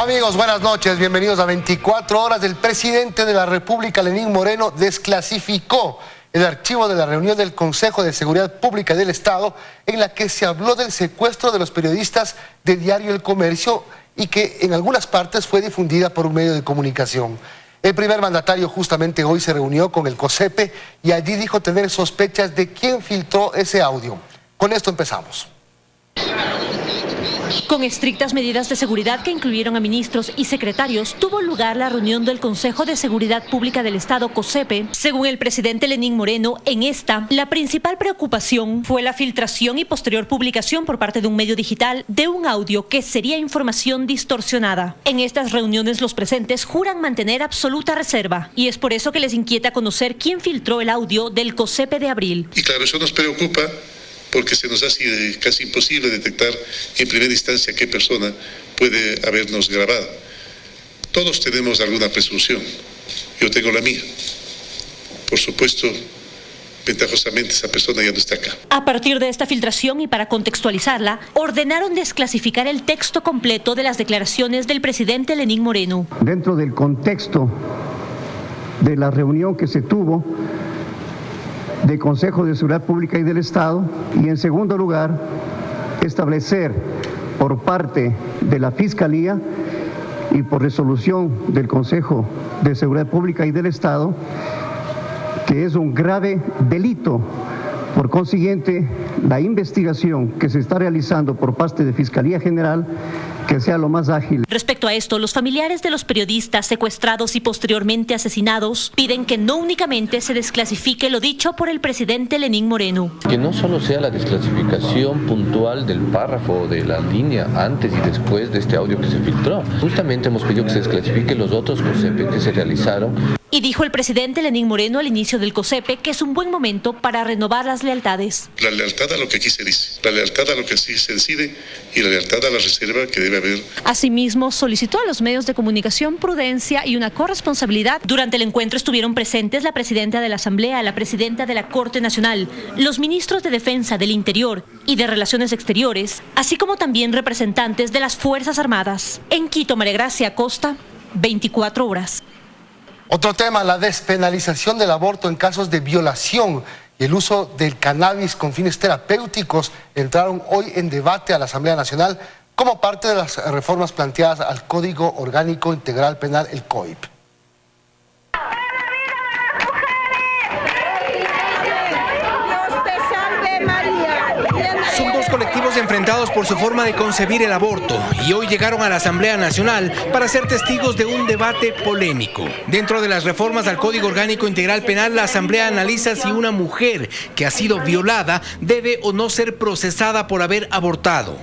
Amigos, buenas noches, bienvenidos a 24 horas. El presidente de la República, Lenín Moreno, desclasificó el archivo de la reunión del Consejo de Seguridad Pública del Estado en la que se habló del secuestro de los periodistas de Diario El Comercio y que en algunas partes fue difundida por un medio de comunicación. El primer mandatario justamente hoy se reunió con el COSEPE y allí dijo tener sospechas de quién filtró ese audio. Con esto empezamos. Con estrictas medidas de seguridad que incluyeron a ministros y secretarios, tuvo lugar la reunión del Consejo de Seguridad Pública del Estado, COSEPE. Según el presidente Lenín Moreno, en esta, la principal preocupación fue la filtración y posterior publicación por parte de un medio digital de un audio que sería información distorsionada. En estas reuniones los presentes juran mantener absoluta reserva y es por eso que les inquieta conocer quién filtró el audio del COSEPE de abril. Y claro, eso nos preocupa, porque se nos hace casi imposible detectar en primera instancia qué persona puede habernos grabado. Todos tenemos alguna presunción, yo tengo la mía. Por supuesto, ventajosamente esa persona ya no está acá. A partir de esta filtración y para contextualizarla, ordenaron desclasificar el texto completo de las declaraciones del presidente Lenín Moreno. Dentro del contexto de la reunión que se tuvo del Consejo de Seguridad Pública y del Estado, y en segundo lugar, establecer por parte de la Fiscalía y por resolución del Consejo de Seguridad Pública y del Estado que es un grave delito. Por consiguiente, la investigación que se está realizando por parte de Fiscalía General que sea lo más ágil. Respecto a esto, los familiares de los periodistas secuestrados y posteriormente asesinados piden que no únicamente se desclasifique lo dicho por el presidente Lenín Moreno. Que no solo sea la desclasificación puntual del párrafo de la línea antes y después de este audio que se filtró. Justamente hemos pedido que se desclasifique los otros COSEPE que se realizaron. Y dijo el presidente Lenín Moreno al inicio del COSEPE que es un buen momento para renovar las lealtades. La lealtad a lo que aquí se dice, la lealtad a lo que sí se decide y la lealtad a la reserva que debe haber. Asimismo, solicitó a los medios de comunicación prudencia y una corresponsabilidad. Durante el encuentro estuvieron presentes la presidenta de la Asamblea, la presidenta de la Corte Nacional, los ministros de Defensa, del Interior y de Relaciones Exteriores, así como también representantes de las Fuerzas Armadas. En Quito, María Gracia Acosta, 24 horas. Otro tema, la despenalización del aborto en casos de violación y el uso del cannabis con fines terapéuticos entraron hoy en debate a la Asamblea Nacional como parte de las reformas planteadas al Código Orgánico Integral Penal, el COIP. Son dos colectivos enfrentados por su forma de concebir el aborto y hoy llegaron a la Asamblea Nacional para ser testigos de un debate polémico. Dentro de las reformas al Código Orgánico Integral Penal, la Asamblea analiza si una mujer que ha sido violada debe o no ser procesada por haber abortado.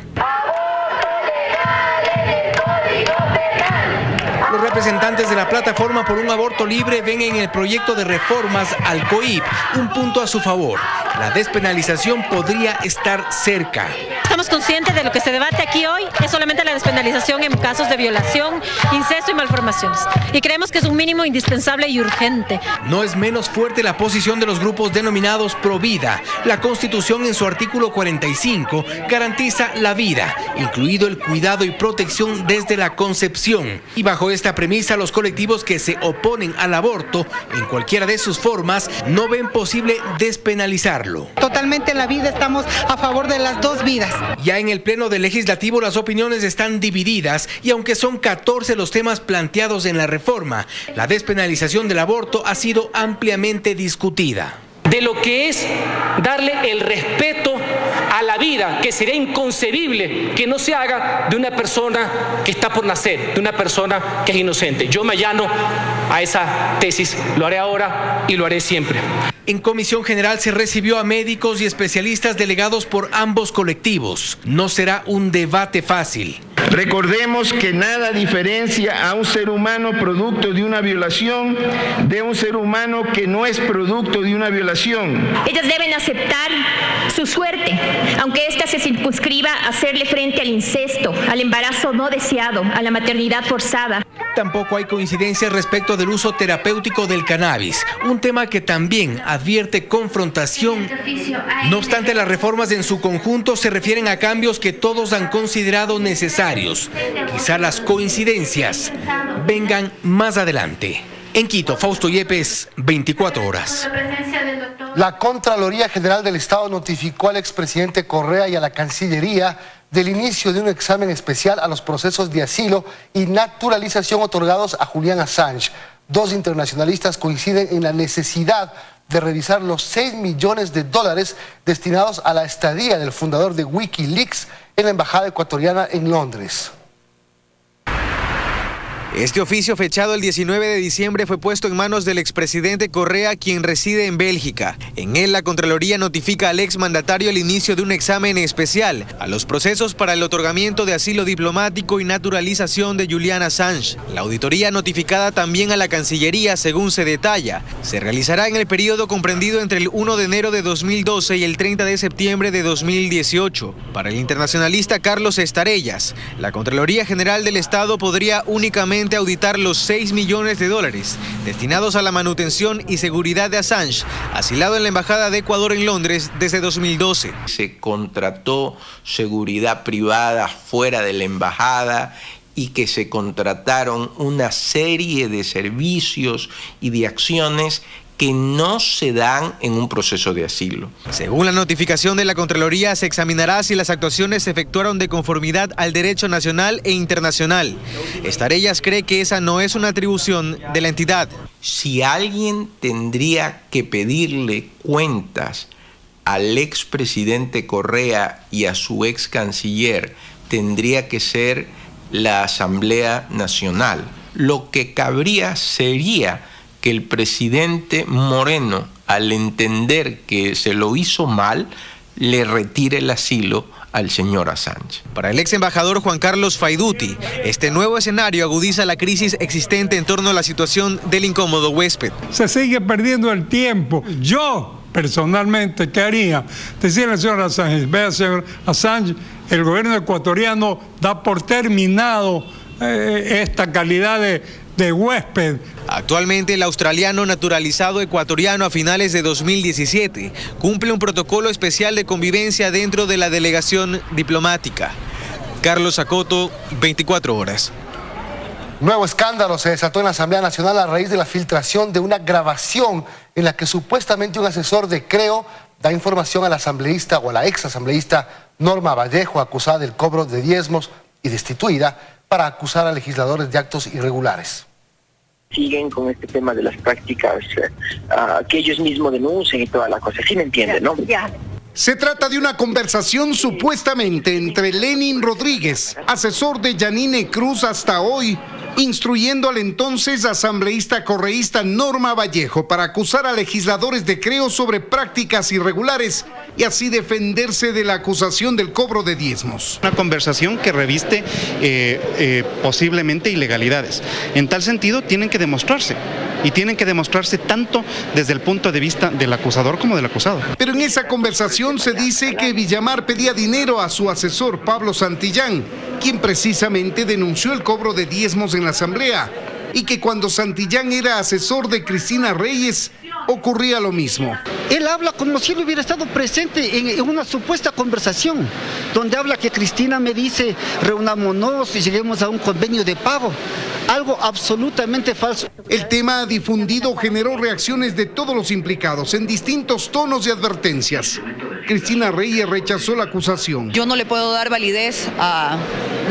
Los representantes de la Plataforma por un Aborto Libre ven en el proyecto de reformas al COIP un punto a su favor. La despenalización podría estar cerca. Estamos conscientes de lo que se debate aquí hoy es solamente la despenalización en casos de violación, incesto y malformaciones. Y creemos que es un mínimo indispensable y urgente. No es menos fuerte la posición de los grupos denominados Provida. La Constitución en su artículo 45 garantiza la vida, incluido el cuidado y protección desde la concepción. Y bajo esta premisa, los colectivos que se oponen al aborto en cualquiera de sus formas no ven posible despenalizarlo. Totalmente en la vida estamos a favor de las dos vidas. Ya en el Pleno del Legislativo las opiniones están divididas y aunque son 14 los temas planteados en la reforma, la despenalización del aborto ha sido ampliamente discutida. De lo que es darle el respeto a la vida, que sería inconcebible que no se haga de una persona que está por nacer, de una persona que es inocente. Yo me allano a esa tesis, lo haré ahora y lo haré siempre. En Comisión General se recibió a médicos y especialistas delegados por ambos colectivos. No será un debate fácil. Recordemos que nada diferencia a un ser humano producto de una violación de un ser humano que no es producto de una violación. Ellas deben aceptar su suerte, aunque ésta se circunscriba a hacerle frente al incesto, al embarazo no deseado, a la maternidad forzada. Tampoco hay coincidencia respecto del uso terapéutico del cannabis, un tema que también advierte confrontación. No obstante, las reformas en su conjunto se refieren a cambios que todos han considerado necesarios. Quizá las coincidencias vengan más adelante. En Quito, Fausto Yepes, 24 horas. La Contraloría General del Estado notificó al expresidente Correa y a la Cancillería del inicio de un examen especial a los procesos de asilo y naturalización otorgados a Julian Assange. Dos internacionalistas coinciden en la necesidad de revisar los $6 millones destinados a la estadía del fundador de Wikileaks en la embajada ecuatoriana en Londres. Este oficio, fechado el 19 de diciembre, fue puesto en manos del expresidente Correa, quien reside en Bélgica. En él, la Contraloría notifica al exmandatario el inicio de un examen especial a los procesos para el otorgamiento de asilo diplomático y naturalización de Julian Assange. La auditoría notificada también a la Cancillería, según se detalla, se realizará en el periodo comprendido entre el 1 de enero de 2012 y el 30 de septiembre de 2018. Para el internacionalista Carlos Estarellas, la Contraloría General del Estado podría únicamente auditar los $6 millones destinados a la manutención y seguridad de Assange, asilado en la Embajada de Ecuador en Londres desde 2012. Se contrató seguridad privada fuera de la embajada y que se contrataron una serie de servicios y de acciones que no se dan en un proceso de asilo. Según la notificación de la Contraloría, se examinará si las actuaciones se efectuaron de conformidad al derecho nacional e internacional. Estarellas cree que esa no es una atribución de la entidad. Si alguien tendría que pedirle cuentas al expresidente Correa y a su ex canciller, tendría que ser la Asamblea Nacional. Lo que cabría sería que el presidente Moreno, al entender que se lo hizo mal, le retire el asilo al señor Assange. Para el ex embajador Juan Carlos Faiduti, este nuevo escenario agudiza la crisis existente en torno a la situación del incómodo huésped. Se sigue perdiendo el tiempo. Yo, personalmente, ¿qué haría? Decirle al señor Assange, vea, señor Assange, el gobierno ecuatoriano da por terminado esta calidad de huésped. Actualmente, el australiano naturalizado ecuatoriano a finales de 2017 cumple un protocolo especial de convivencia dentro de la delegación diplomática. Carlos Acoto, 24 horas. Nuevo escándalo se desató en la Asamblea Nacional a raíz de la filtración de una grabación en la que supuestamente un asesor de Creo da información a la asambleísta o a la ex asambleísta Norma Vallejo, acusada del cobro de diezmos y destituida, para acusar a legisladores de actos irregulares. Siguen con este tema de las prácticas que ellos mismos denuncian y toda la cosa. ¿Sí me entienden, no? Se trata de una conversación supuestamente entre Lenin Rodríguez, asesor de Yanine Cruz hasta hoy, instruyendo al entonces asambleísta correísta Norma Vallejo para acusar a legisladores de Creo sobre prácticas irregulares y así defenderse de la acusación del cobro de diezmos. Una conversación que reviste posiblemente ilegalidades. En tal sentido, tienen que demostrarse. Y tienen que demostrarse tanto desde el punto de vista del acusador como del acusado. Pero en esa conversación se dice que Villamar pedía dinero a su asesor Pablo Santillán, quien precisamente denunció el cobro de diezmos en la Asamblea, y que cuando Santillán era asesor de Cristina Reyes, ocurría lo mismo. Él habla como si él hubiera estado presente en una supuesta conversación, donde habla que Cristina me dice, reunámonos y lleguemos a un convenio de pago. Algo absolutamente falso. El tema difundido generó reacciones de todos los implicados en distintos tonos de advertencias. Cristina Reyes rechazó la acusación. Yo no le puedo dar validez a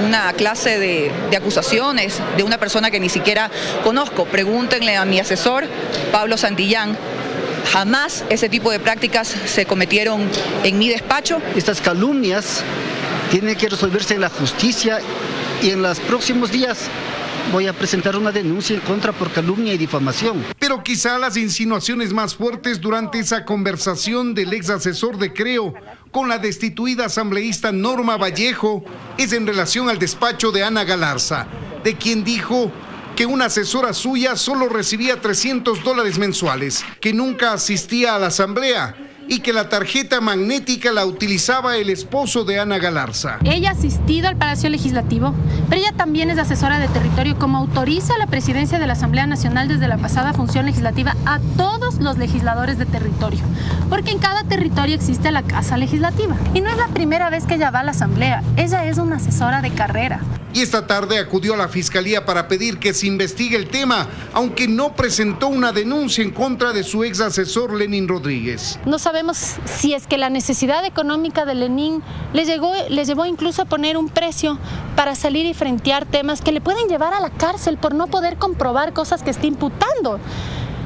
una clase de acusaciones de una persona que ni siquiera conozco. Pregúntenle a mi asesor, Pablo Santillán. Jamás ese tipo de prácticas se cometieron en mi despacho. Estas calumnias tienen que resolverse en la justicia y en los próximos días voy a presentar una denuncia en contra por calumnia y difamación. Pero quizá las insinuaciones más fuertes durante esa conversación del ex asesor de Creo con la destituida asambleísta Norma Vallejo es en relación al despacho de Ana Galarza, de quien dijo que una asesora suya solo recibía $300 mensuales, que nunca asistía a la asamblea y que la tarjeta magnética la utilizaba el esposo de Ana Galarza. Ella ha asistido al Palacio Legislativo, pero ella también es asesora de territorio, como autoriza la presidencia de la Asamblea Nacional desde la pasada función legislativa a todos los legisladores de territorio, porque en cada territorio existe la Casa Legislativa. Y no es la primera vez que ella va a la Asamblea, ella es una asesora de carrera. Y esta tarde acudió a la Fiscalía para pedir que se investigue el tema, aunque no presentó una denuncia en contra de su ex asesor Lenín Rodríguez. No sabemos si es que la necesidad económica de Lenín les llevó incluso a poner un precio para salir y frentear temas que le pueden llevar a la cárcel por no poder comprobar cosas que está imputando.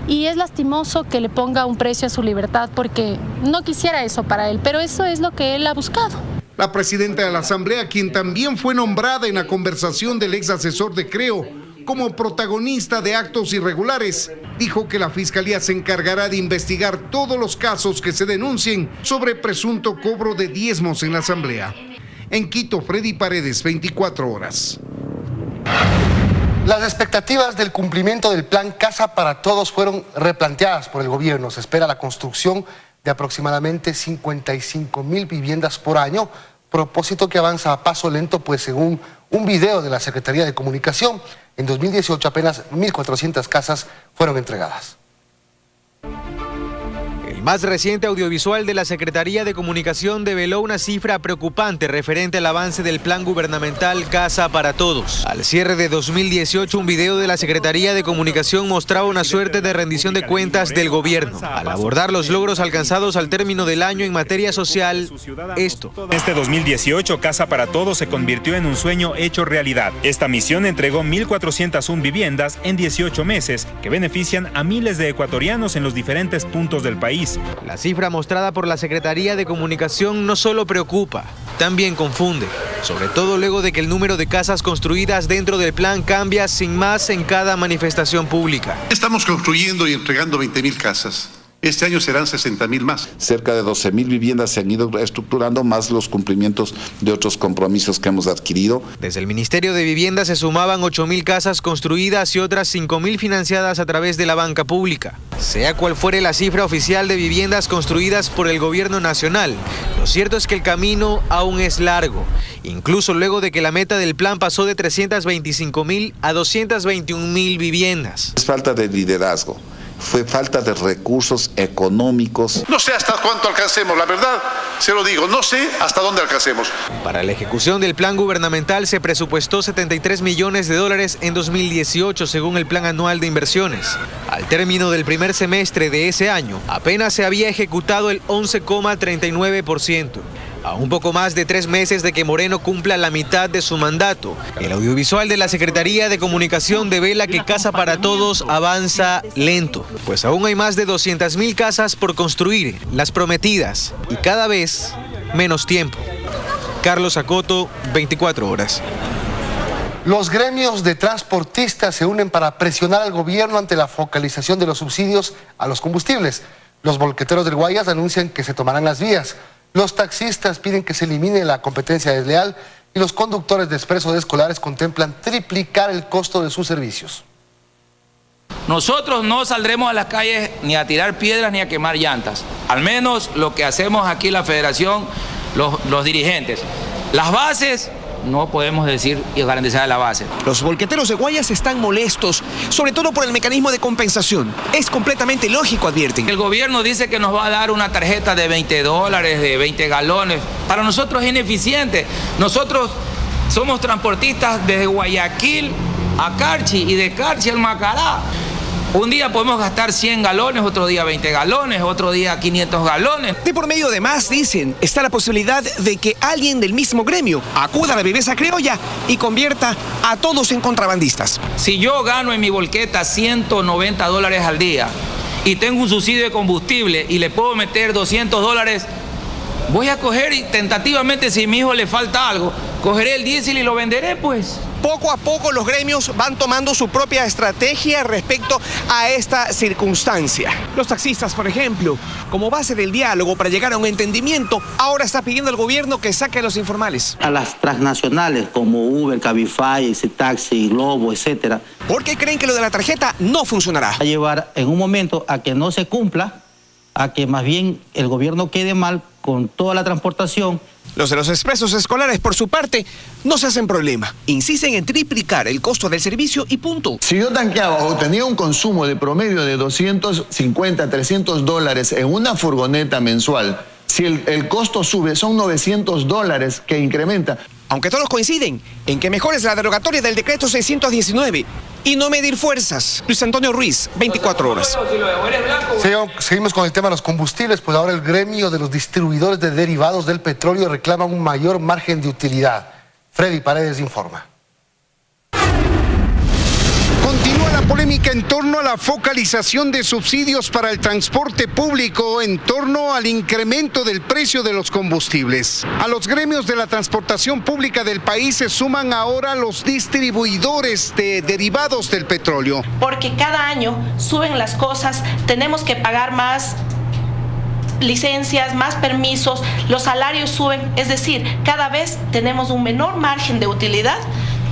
Y es lastimoso que le ponga un precio a su libertad porque no quisiera eso para él, pero eso es lo que él ha buscado. La presidenta de la Asamblea, quien también fue nombrada en la conversación del ex asesor de Creo como protagonista de actos irregulares, dijo que la Fiscalía se encargará de investigar todos los casos que se denuncien sobre presunto cobro de diezmos en la Asamblea. En Quito, Freddy Paredes, 24 horas. Las expectativas del cumplimiento del plan Casa para Todos fueron replanteadas por el gobierno. Se espera la construcción de aproximadamente 55,000 viviendas por año, propósito que avanza a paso lento, pues según un video de la Secretaría de Comunicación, en 2018 apenas 1.400 casas fueron entregadas. El más reciente audiovisual de la Secretaría de Comunicación develó una cifra preocupante referente al avance del plan gubernamental Casa para Todos. Al cierre de 2018, un video de la Secretaría de Comunicación mostraba una suerte de rendición de cuentas del gobierno. Al abordar los logros alcanzados al término del año en materia social, esto. Este 2018, Casa para Todos se convirtió en un sueño hecho realidad. Esta misión entregó 1.401 viviendas en 18 meses, que benefician a miles de ecuatorianos en los diferentes puntos del país. La cifra mostrada por la Secretaría de Comunicación no solo preocupa, también confunde, sobre todo luego de que el número de casas construidas dentro del plan cambia sin más en cada manifestación pública. Estamos construyendo y entregando 20.000 casas. Este año serán 60.000 más. Cerca de 12.000 viviendas se han ido estructurando, más los cumplimientos de otros compromisos que hemos adquirido. Desde el Ministerio de Vivienda se sumaban 8.000 casas construidas y otras 5.000 financiadas a través de la banca pública. Sea cual fuere la cifra oficial de viviendas construidas por el gobierno nacional, lo cierto es que el camino aún es largo, incluso luego de que la meta del plan pasó de 325.000 a 221.000 viviendas. Es falta de liderazgo. Fue falta de recursos económicos. No sé hasta cuánto alcancemos, la verdad, se lo digo, no sé hasta dónde alcancemos. Para la ejecución del plan gubernamental se presupuestó 73 millones de dólares en 2018, según el Plan Anual de Inversiones. Al término del primer semestre de ese año, apenas se había ejecutado el 11,39%. A un poco más de 3 meses de que Moreno cumpla la mitad de su mandato, el audiovisual de la Secretaría de Comunicación devela que Casa para Todos avanza lento, pues aún hay más de 200.000 casas por construir, las prometidas, y cada vez menos tiempo. Carlos Acoto, 24 horas. Los gremios de transportistas se unen para presionar al gobierno ante la focalización de los subsidios a los combustibles. Los volqueteros del Guayas anuncian que se tomarán las vías. Los taxistas piden que se elimine la competencia desleal y los conductores de expreso de escolares contemplan triplicar el costo de sus servicios. Nosotros no saldremos a las calles ni a tirar piedras ni a quemar llantas. Al menos lo que hacemos aquí en la federación, los dirigentes. Las bases, no podemos decir y garantizar la base. Los volqueteros de Guayas están molestos, sobre todo por el mecanismo de compensación. Es completamente lógico, advierten. El gobierno dice que nos va a dar una tarjeta de $20, de 20 galones. Para nosotros es ineficiente. Nosotros somos transportistas desde Guayaquil a Carchi y de Carchi al Macará. Un día podemos gastar 100 galones, otro día 20 galones, otro día 500 galones. De por medio de más, dicen, está la posibilidad de que alguien del mismo gremio acuda a la viveza criolla y convierta a todos en contrabandistas. Si yo gano en mi volqueta $190 al día y tengo un subsidio de combustible y le puedo meter $200, voy a coger y tentativamente, si a mi hijo le falta algo, cogeré el diésel y lo venderé, pues. Poco a poco los gremios van tomando su propia estrategia respecto a esta circunstancia. Los taxistas, por ejemplo, como base del diálogo para llegar a un entendimiento, ahora está pidiendo al gobierno que saque a los informales. A las transnacionales como Uber, Cabify, Taxi, Globo, etcétera. Porque creen que lo de la tarjeta no funcionará. Va a llevar en un momento a que no se cumpla a que más bien el gobierno quede mal con toda la transportación. Los de los expresos escolares, por su parte, no se hacen problema. Insisten en triplicar el costo del servicio y punto. Si yo tanqueaba o tenía un consumo de promedio de $250, $300 en una furgoneta mensual, si el costo sube, son $900 que incrementa. Aunque todos coinciden en que mejor es la derogatoria del decreto 619 y no medir fuerzas. Luis Antonio Ruiz, 24 horas. Seguimos con el tema de los combustibles, pues ahora el gremio de los distribuidores de derivados del petróleo reclama un mayor margen de utilidad. Freddy Paredes informa. Continúa la polémica en torno a la focalización de subsidios para el transporte público en torno al incremento del precio de los combustibles. A los gremios de la transportación pública del país se suman ahora los distribuidores de derivados del petróleo. Porque cada año suben las cosas, tenemos que pagar más licencias, más permisos, los salarios suben, es decir, cada vez tenemos un menor margen de utilidad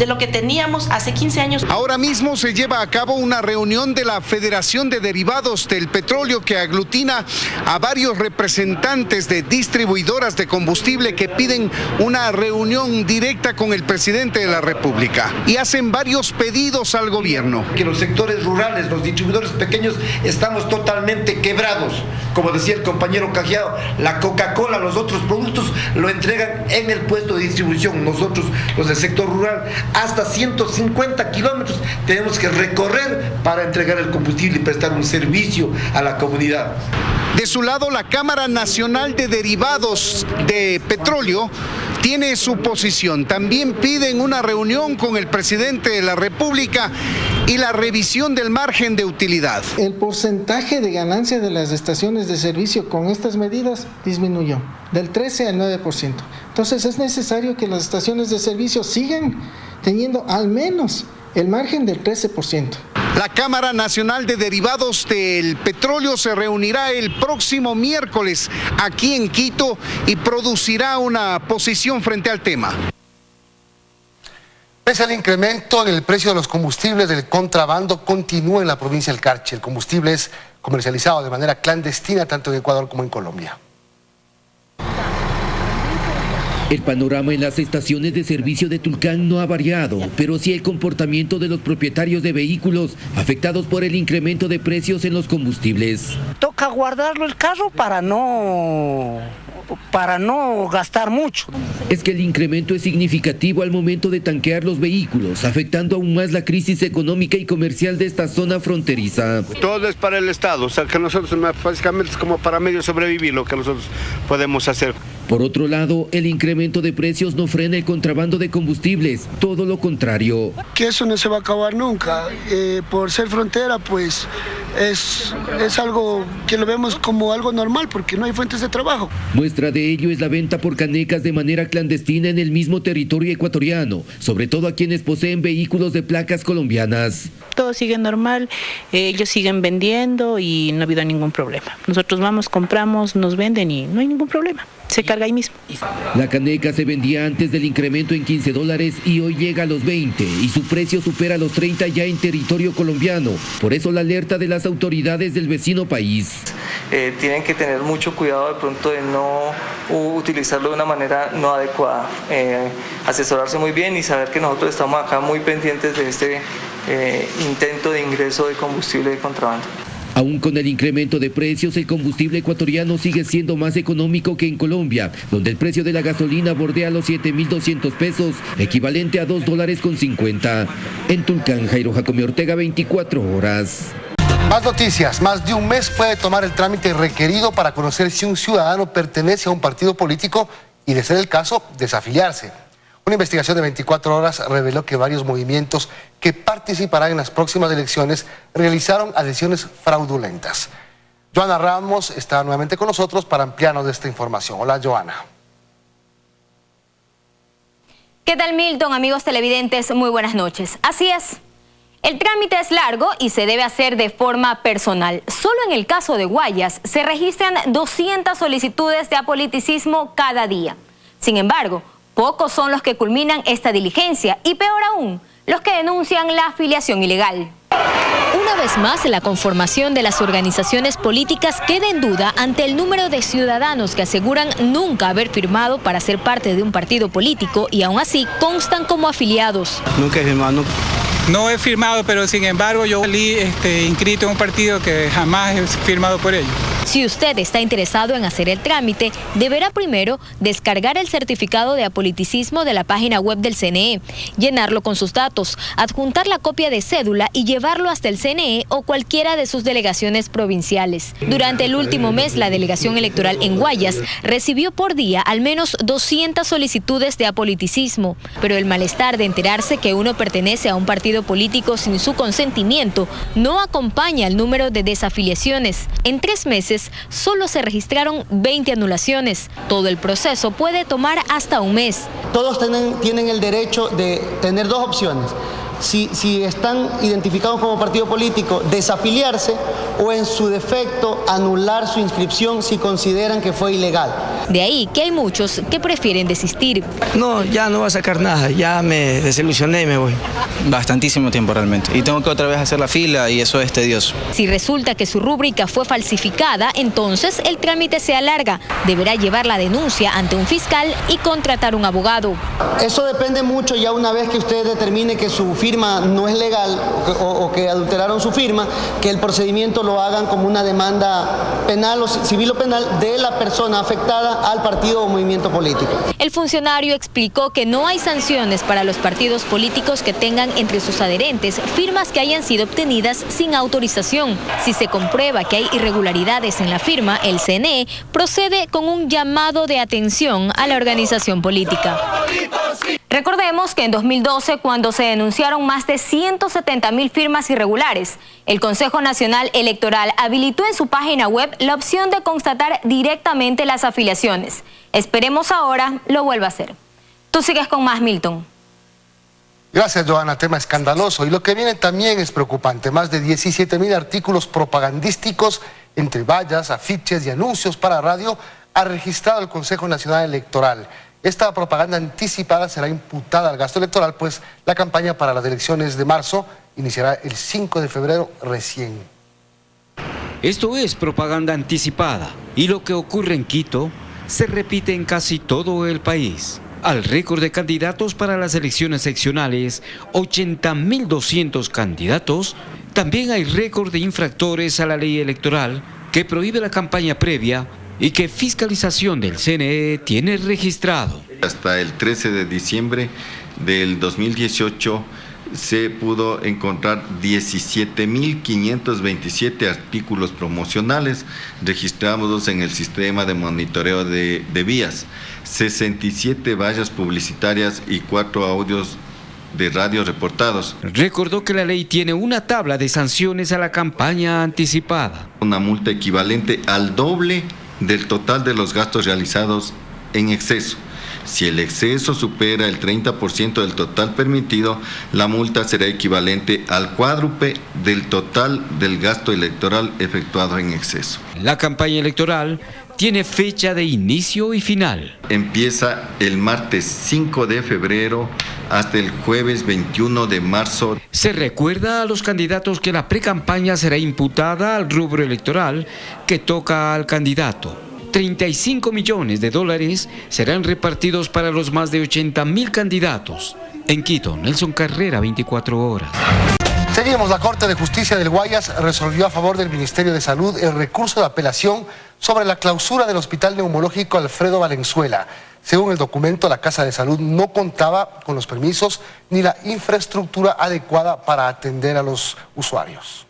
de lo que teníamos hace 15 años. Ahora mismo se lleva a cabo una reunión de la Federación de Derivados del Petróleo que aglutina a varios representantes de distribuidoras de combustible que piden una reunión directa con el presidente de la República y hacen varios pedidos al gobierno. Que los sectores rurales, los distribuidores pequeños, estamos totalmente quebrados. Como decía el compañero Cajiao, la Coca-Cola, los otros productos lo entregan en el puesto de distribución. Nosotros, los del sector rural, hasta 150 kilómetros tenemos que recorrer para entregar el combustible y prestar un servicio a la comunidad. De su lado, la Cámara Nacional de Derivados de Petróleo tiene su posición. También piden una reunión con el presidente de la República y la revisión del margen de utilidad. El porcentaje de ganancia de las estaciones de servicio con estas medidas disminuyó del 13 al 9%. Entonces es necesario que las estaciones de servicio sigan teniendo al menos el margen del 13%. La Cámara Nacional de Derivados del Petróleo se reunirá el próximo miércoles aquí en Quito y producirá una posición frente al tema. Pese al incremento en el precio de los combustibles, el contrabando continúa en la provincia del Carchi. El combustible es comercializado de manera clandestina tanto en Ecuador como en Colombia. El panorama en las estaciones de servicio de Tulcán no ha variado, pero sí el comportamiento de los propietarios de vehículos afectados por el incremento de precios en los combustibles. Toca guardarlo el carro para no gastar mucho. Es que el incremento es significativo al momento de tanquear los vehículos, afectando aún más la crisis económica y comercial de esta zona fronteriza. Todo es para el Estado, o sea que nosotros básicamente es como para medio sobrevivir lo que nosotros podemos hacer. Por otro lado, el incremento de precios no frena el contrabando de combustibles, todo lo contrario. Que eso no se va a acabar nunca. Por ser frontera, pues es algo que lo vemos como algo normal porque no hay fuentes de trabajo. Muestra de ello es la venta por canecas de manera clandestina en el mismo territorio ecuatoriano, sobre todo a quienes poseen vehículos de placas colombianas. Todo sigue normal, ellos siguen vendiendo y no ha habido ningún problema. Nosotros vamos, compramos, nos venden y no hay ningún problema. Se carga ahí mismo. La caneca se vendía antes del incremento en $15 y hoy llega a los 20 y su precio supera los 30 ya en territorio colombiano. Por eso la alerta de las autoridades del vecino país. Tienen que tener mucho cuidado de pronto de no utilizarlo de una manera no adecuada. Asesorarse muy bien y saber que nosotros estamos acá muy pendientes de este intento de ingreso de combustible de contrabando. Aún con el incremento de precios, el combustible ecuatoriano sigue siendo más económico que en Colombia, donde el precio de la gasolina bordea los 7.200 pesos, equivalente a $2.50. En Tulcán, Jairo Jacome Ortega, 24 horas. Más noticias. Más de un mes puede tomar el trámite requerido para conocer si un ciudadano pertenece a un partido político y, de ser el caso, desafiliarse. Una investigación de 24 horas reveló que varios movimientos que participarán en las próximas elecciones realizaron adhesiones fraudulentas. Joana Ramos está nuevamente con nosotros para ampliarnos de esta información. Hola, Joana. ¿Qué tal, Milton? Amigos televidentes, muy buenas noches. Así es. El trámite es largo y se debe hacer de forma personal. Solo en el caso de Guayas se registran 200 solicitudes de apoliticismo cada día. Sin embargo, pocos son los que culminan esta diligencia y, peor aún, los que denuncian la afiliación ilegal. Una vez más, la conformación de las organizaciones políticas queda en duda ante el número de ciudadanos que aseguran nunca haber firmado para ser parte de un partido político y aún así constan como afiliados. Nunca he firmado. No he firmado, pero sin embargo yo salí inscrito en un partido que jamás he firmado por ellos. Si usted está interesado en hacer el trámite, deberá primero descargar el certificado de apoliticismo de la página web del CNE, llenarlo con sus datos, adjuntar la copia de cédula y llevarlo hasta el CNE o cualquiera de sus delegaciones provinciales. Durante el último mes, la delegación electoral en Guayas recibió por día al menos 200 solicitudes de apoliticismo, pero el malestar de enterarse que uno pertenece a un partido político sin su consentimiento no acompaña el número de desafiliaciones. En 3 meses, solo se registraron 20 anulaciones. Todo el proceso puede tomar hasta un mes. Todos tienen el derecho de tener 2 opciones. Si están identificados como partido político, desafiliarse o en su defecto anular su inscripción si consideran que fue ilegal. De ahí que hay muchos que prefieren desistir. No, ya no voy a sacar nada, ya me desilusioné y me voy. Bastantísimo tiempo realmente. Y tengo que otra vez hacer la fila y eso es tedioso. Si resulta que su rúbrica fue falsificada, entonces el trámite se alarga. Deberá llevar la denuncia ante un fiscal y contratar un abogado. Eso depende mucho ya una vez que usted determine que su firma no es legal o que adulteraron su firma, que el procedimiento lo hagan como una demanda penal o civil o penal de la persona afectada al partido o movimiento político. El funcionario explicó que no hay sanciones para los partidos políticos que tengan entre sus adherentes firmas que hayan sido obtenidas sin autorización. Si se comprueba que hay irregularidades en la firma, el CNE procede con un llamado de atención a la organización política. Recordemos que en 2012, cuando se denunciaron más de 170.000 firmas irregulares, el Consejo Nacional Electoral habilitó en su página web la opción de constatar directamente las afiliaciones. Esperemos ahora lo vuelva a hacer. Tú sigues con más, Milton. Gracias, Joana. Tema escandaloso. Y lo que viene también es preocupante. Más de 17.000 artículos propagandísticos entre vallas, afiches y anuncios para radio ha registrado el Consejo Nacional Electoral. Esta propaganda anticipada será imputada al gasto electoral, pues la campaña para las elecciones de marzo iniciará el 5 de febrero recién. Esto es propaganda anticipada y lo que ocurre en Quito se repite en casi todo el país. Al récord de candidatos para las elecciones seccionales, 80.200 candidatos, también hay récord de infractores a la ley electoral que prohíbe la campaña previa y que Fiscalización del CNE tiene registrado. Hasta el 13 de diciembre del 2018 se pudo encontrar 17.527 artículos promocionales registrados en el sistema de monitoreo de vías, 67 vallas publicitarias y 4 audios de radio reportados. Recordó que la ley tiene una tabla de sanciones a la campaña anticipada. Una multa equivalente al doble del total de los gastos realizados en exceso. Si el exceso supera el 30% del total permitido, la multa será equivalente al cuádruple del total del gasto electoral efectuado en exceso. La campaña electoral tiene fecha de inicio y final. Empieza el martes 5 de febrero hasta el jueves 21 de marzo. Se recuerda a los candidatos que la precampaña será imputada al rubro electoral que toca al candidato. 35 millones de dólares serán repartidos para los más de 80.000 candidatos. En Quito, Nelson Carrera, 24 horas. Seguimos. La Corte de Justicia del Guayas resolvió a favor del Ministerio de Salud el recurso de apelación sobre la clausura del Hospital Neumológico Alfredo Valenzuela. Según el documento, la Casa de Salud no contaba con los permisos ni la infraestructura adecuada para atender a los usuarios.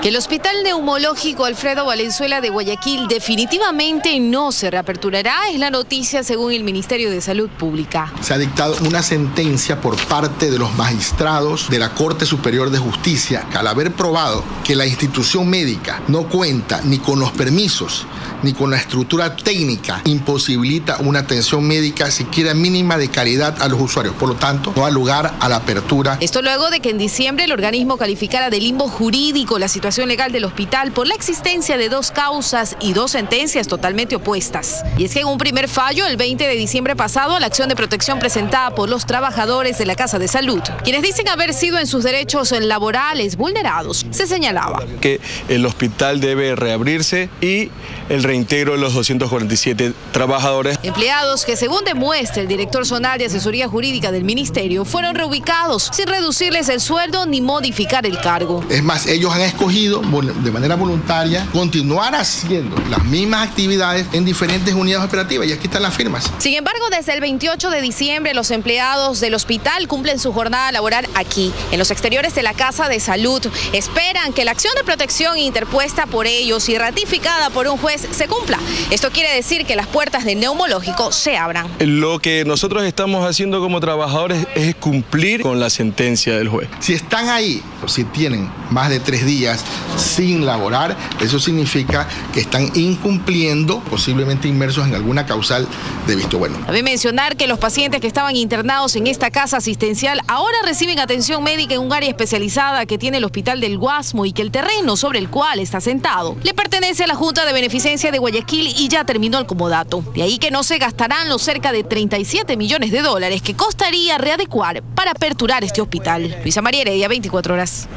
Que el Hospital Neumológico Alfredo Valenzuela de Guayaquil definitivamente no se reaperturará es la noticia según el Ministerio de Salud Pública. Se ha dictado una sentencia por parte de los magistrados de la Corte Superior de Justicia que al haber probado que la institución médica no cuenta ni con los permisos ni con la estructura técnica, imposibilita una atención médica siquiera mínima de calidad a los usuarios. Por lo tanto, no da lugar a la apertura. Esto luego de que en diciembre el organismo calificara de limbo jurídico la situación administración legal del hospital por la existencia de 2 causas y 2 sentencias totalmente opuestas. Y es que en un primer fallo, el 20 de diciembre pasado, la acción de protección presentada por los trabajadores de la Casa de Salud, quienes dicen haber sido en sus derechos laborales vulnerados, se señalaba que el hospital debe reabrirse y el reintegro de los 247 trabajadores. Empleados que, según demuestra el director zonal de asesoría jurídica del ministerio, fueron reubicados sin reducirles el sueldo ni modificar el cargo. Es más, ellos han escogido de manera voluntaria continuar haciendo las mismas actividades en diferentes unidades operativas, y aquí están las firmas. Sin embargo, desde el 28 de diciembre, los empleados del hospital cumplen su jornada laboral aquí, en los exteriores de la Casa de Salud. Esperan que la acción de protección interpuesta por ellos y ratificada por un juez se cumpla. Esto quiere decir que las puertas del neumológico se abran. Lo que nosotros estamos haciendo como trabajadores es cumplir con la sentencia del juez. Si están ahí, o si tienen más de 3 días sin laborar, eso significa que están incumpliendo, posiblemente inmersos en alguna causal de visto bueno. Cabe mencionar que los pacientes que estaban internados en esta casa asistencial ahora reciben atención médica en un área especializada que tiene el Hospital del Guasmo, y que el terreno sobre el cual está sentado le pertenece a la Junta de Beneficencia de Guayaquil y ya terminó el comodato. De ahí que no se gastarán los cerca de 37 millones de dólares que costaría readecuar para aperturar este hospital. Luisa María Heredia, 24 horas.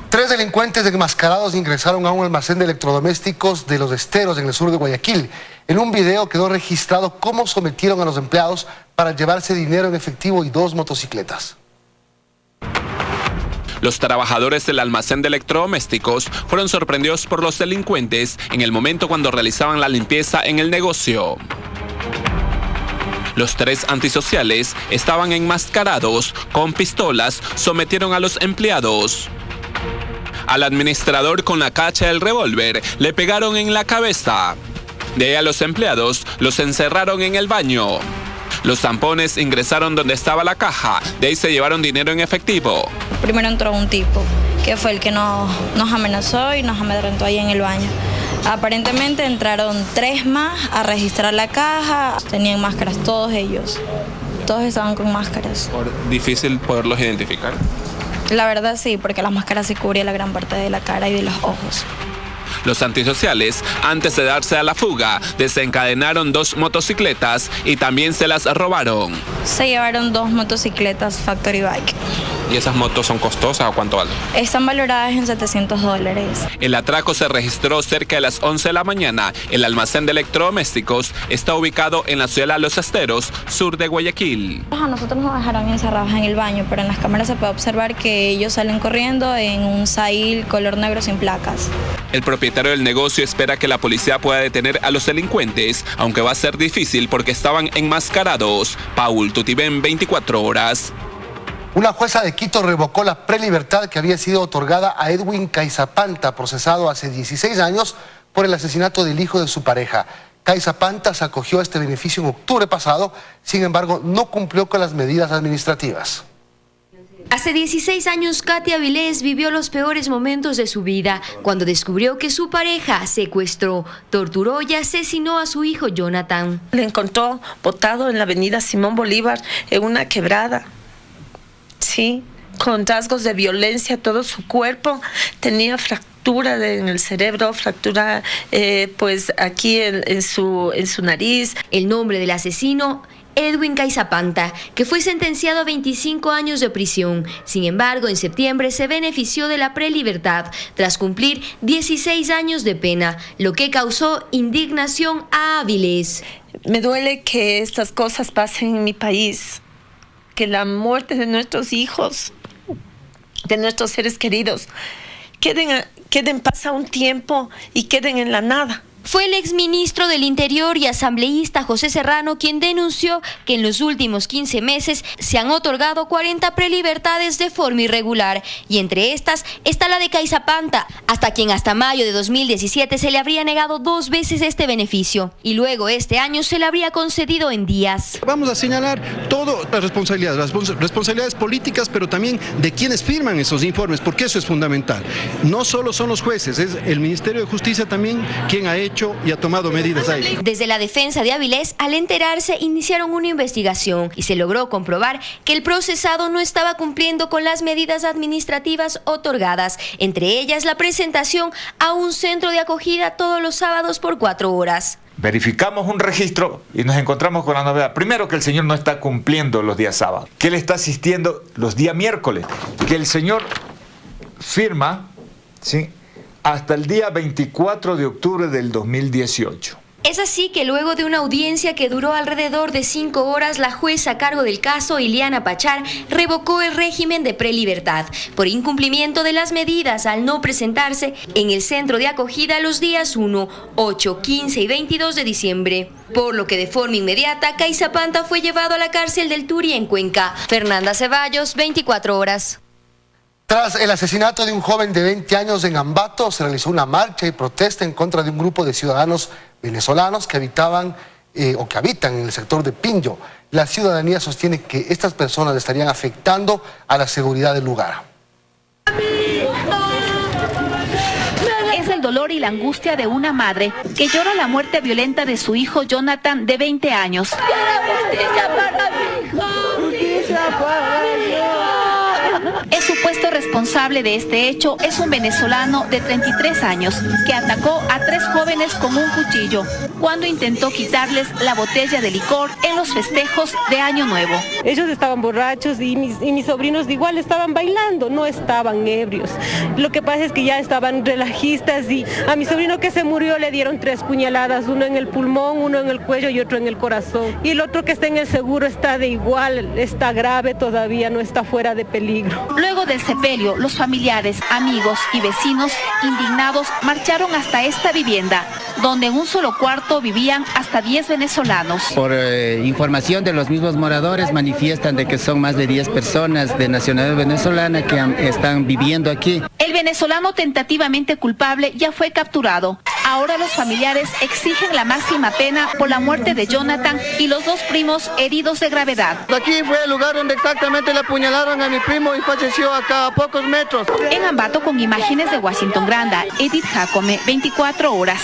3 delincuentes enmascarados ingresaron a un almacén de electrodomésticos de Los Esteros en el sur de Guayaquil. En un video quedó registrado cómo sometieron a los empleados para llevarse dinero en efectivo y 2 motocicletas. Los trabajadores del almacén de electrodomésticos fueron sorprendidos por los delincuentes en el momento cuando realizaban la limpieza en el negocio. Los 3 antisociales estaban enmascarados con pistolas, sometieron a los empleados. Al administrador, con la cacha del revólver, le pegaron en la cabeza. De ahí a los empleados los encerraron en el baño. Los zampones ingresaron donde estaba la caja, de ahí se llevaron dinero en efectivo. Primero entró un tipo, que fue el que nos amenazó y nos amedrentó ahí en el baño. Aparentemente entraron 3 más a registrar la caja, tenían máscaras todos ellos. Todos estaban con máscaras. ¿Difícil poderlos identificar? La verdad sí, porque las máscaras se cubrían la gran parte de la cara y de los ojos. Los antisociales, antes de darse a la fuga, desencadenaron 2 motocicletas y también se las robaron. Se llevaron 2 motocicletas Factory Bike. ¿Y esas motos son costosas o cuánto valen? Están valoradas en $700. El atraco se registró cerca de las 11 de la mañana. El almacén de electrodomésticos está ubicado en la ciudad de Los Esteros, sur de Guayaquil. A nosotros nos dejaron encerrados en el baño, pero en las cámaras se puede observar que ellos salen corriendo en un Sail color negro sin placas. El propietario del negocio espera que la policía pueda detener a los delincuentes, aunque va a ser difícil porque estaban enmascarados. Paul Tutibén, 24 horas. Una jueza de Quito revocó la prelibertad que había sido otorgada a Edwin Caizapanta, procesado hace 16 años por el asesinato del hijo de su pareja. Caizapanta se acogió a este beneficio en octubre pasado, sin embargo, no cumplió con las medidas administrativas. Hace 16 años, Katia Vilés vivió los peores momentos de su vida cuando descubrió que su pareja secuestró, torturó y asesinó a su hijo Jonathan. Le encontró botado en la avenida Simón Bolívar en una quebrada. Sí, con rasgos de violencia, todo su cuerpo tenía fractura en el cerebro, fractura pues aquí en su nariz. El nombre del asesino, Edwin Caizapanta, que fue sentenciado a 25 años de prisión. Sin embargo, en septiembre se benefició de la prelibertad tras cumplir 16 años de pena, lo que causó indignación a Avilés. Me duele que estas cosas pasen en mi país, que la muerte de nuestros hijos, de nuestros seres queridos, queden pasa un tiempo y queden en la nada. Fue el exministro del Interior y asambleísta José Serrano quien denunció que en los últimos 15 meses se han otorgado 40 prelibertades de forma irregular, y entre estas está la de Caizapanta, hasta quien hasta mayo de 2017 se le habría negado 2 veces este beneficio, y luego este año se le habría concedido en días. Vamos a señalar todas las responsabilidades políticas, pero también de quienes firman esos informes, porque eso es fundamental. No solo son los jueces, es el Ministerio de Justicia también quien ha hecho hecho y ha tomado medidas ahí. Desde la defensa de Avilés, al enterarse, iniciaron una investigación y se logró comprobar que el procesado no estaba cumpliendo con las medidas administrativas otorgadas, entre ellas la presentación a un centro de acogida todos los sábados por 4 horas. Verificamos un registro y nos encontramos con la novedad. Primero, que el señor no está cumpliendo los días sábados, que él está asistiendo los días miércoles, que el señor firma, ¿sí?, hasta el día 24 de octubre del 2018. Es así que luego de una audiencia que duró alrededor de 5 horas, la jueza a cargo del caso, Iliana Pachar, revocó el régimen de prelibertad por incumplimiento de las medidas al no presentarse en el centro de acogida los días 1, 8, 15 y 22 de diciembre. Por lo que de forma inmediata, Caizapanta fue llevado a la cárcel del Turi en Cuenca. Fernanda Ceballos, 24 horas. Tras el asesinato de un joven de 20 años en Ambato, se realizó una marcha y protesta en contra de un grupo de ciudadanos venezolanos que habitan en el sector de Pinjo. La ciudadanía sostiene que estas personas estarían afectando a la seguridad del lugar. Es el dolor y la angustia de una madre que llora la muerte violenta de su hijo Jonathan, de 20 años. ¡Justicia para mi hijo! ¡Justicia para mi hijo! El supuesto responsable de este hecho es un venezolano de 33 años que atacó a 3 jóvenes con un cuchillo cuando intentó quitarles la botella de licor en los festejos de Año Nuevo. Ellos estaban borrachos y mis sobrinos igual estaban bailando, no estaban ebrios. Lo que pasa es que ya estaban relajistas y a mi sobrino que se murió le dieron 3 puñaladas, uno en el pulmón, uno en el cuello y otro en el corazón. Y el otro que está en el seguro está de igual, está grave todavía, no está fuera de peligro. Luego del sepelio, los familiares, amigos y vecinos indignados marcharon hasta esta vivienda, donde en un solo cuarto vivían hasta 10 venezolanos. Por información de los mismos moradores, manifiestan de que son más de 10 personas de nacionalidad venezolana que están viviendo aquí. El venezolano tentativamente culpable ya fue capturado. Ahora los familiares exigen la máxima pena por la muerte de Jonathan y los 2 primos heridos de gravedad. Aquí fue el lugar donde exactamente le apuñalaron a mi primo y falleció acá a pocos metros. En Ambato, con imágenes de Washington Granda, Edith Jacome, 24 horas.